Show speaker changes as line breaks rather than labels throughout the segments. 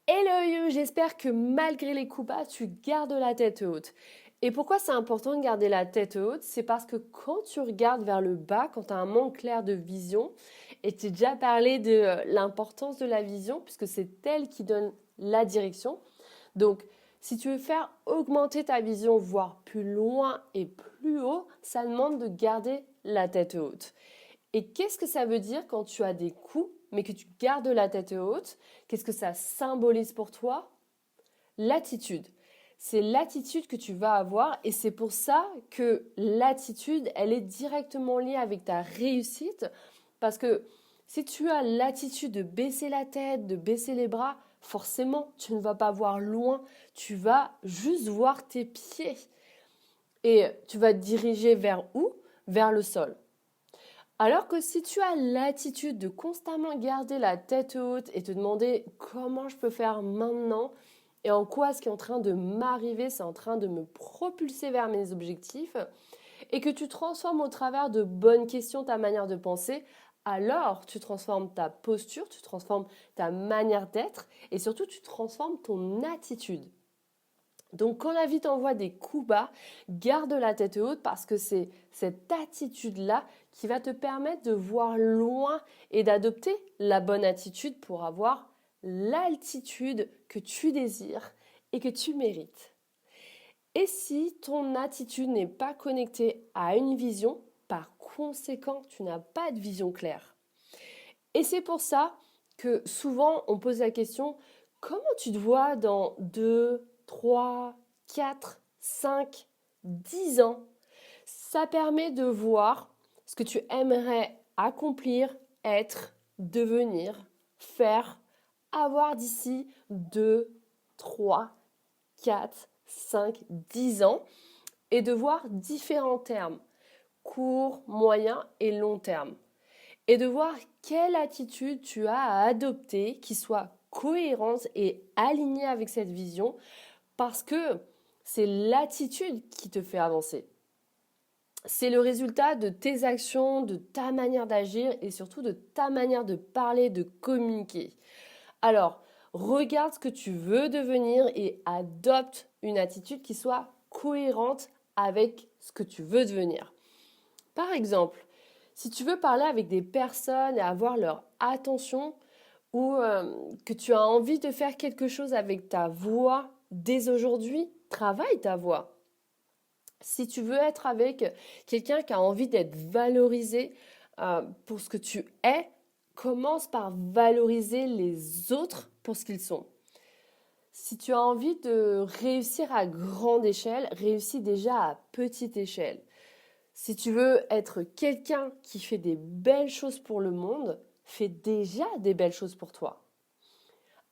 Hello you, j'espère que malgré les coups bas, tu gardes la tête haute. Et pourquoi c'est important de garder la tête haute? C'est parce que quand tu regardes vers le bas, quand tu as un manque clair de vision, et tu as déjà parlé de l'importance de la vision, puisque c'est elle qui donne la direction. Donc, si tu veux faire augmenter ta vision, voire plus loin et plus haut, ça demande de garder la tête haute. Et qu'est-ce que ça veut dire quand tu as des coups, mais que tu gardes la tête haute? Qu'est-ce que ça symbolise pour toi? L'attitude. C'est l'attitude que tu vas avoir et c'est pour ça que l'attitude, elle est directement liée avec ta réussite. Parce que si tu as l'attitude de baisser la tête, de baisser les bras, forcément, tu ne vas pas voir loin. Tu vas juste voir tes pieds. Et tu vas te diriger vers où? Vers le sol. Alors que si tu as l'attitude de constamment garder la tête haute et te demander comment je peux faire maintenant et en quoi ce qui est en train de m'arriver, c'est en train de me propulser vers mes objectifs, et que tu transformes au travers de bonnes questions ta manière de penser, alors tu transformes ta posture, tu transformes ta manière d'être et surtout tu transformes ton attitude. Donc quand la vie t'envoie des coups bas, garde la tête haute parce que c'est cette attitude-là qui va te permettre de voir loin et d'adopter la bonne attitude pour avoir l'altitude que tu désires et que tu mérites. Et si ton attitude n'est pas connectée à une vision, par conséquent, tu n'as pas de vision claire. Et c'est pour ça que souvent on pose la question, comment tu te vois dans 2, 3, 4, 5, 10 ans? Ça permet de voir ce que tu aimerais accomplir, être, devenir, faire, avoir d'ici 2, 3, 4, 5, 10 ans et de voir différents termes, court, moyen et long terme. Et de voir quelle attitude tu as à adopter qui soit cohérente et alignée avec cette vision parce que c'est l'attitude qui te fait avancer. C'est le résultat de tes actions, de ta manière d'agir et surtout de ta manière de parler, de communiquer. Alors, regarde ce que tu veux devenir et adopte une attitude qui soit cohérente avec ce que tu veux devenir. Par exemple, si tu veux parler avec des personnes et avoir leur attention ou que tu as envie de faire quelque chose avec ta voix dès aujourd'hui, travaille ta voix. Si tu veux être avec quelqu'un qui a envie d'être valorisé pour ce que tu es, commence par valoriser les autres pour ce qu'ils sont. Si tu as envie de réussir à grande échelle, réussis déjà à petite échelle. Si tu veux être quelqu'un qui fait des belles choses pour le monde, fais déjà des belles choses pour toi.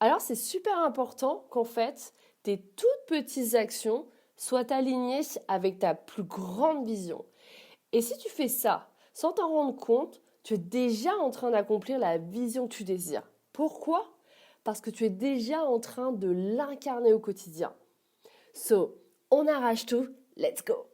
Alors c'est super important qu'en fait, tes toutes petites actions soient alignées avec ta plus grande vision. Et si tu fais ça sans t'en rendre compte, tu es déjà en train d'accomplir la vision que tu désires. Pourquoi? Parce que tu es déjà en train de l'incarner au quotidien. So, on arrache tout, let's go!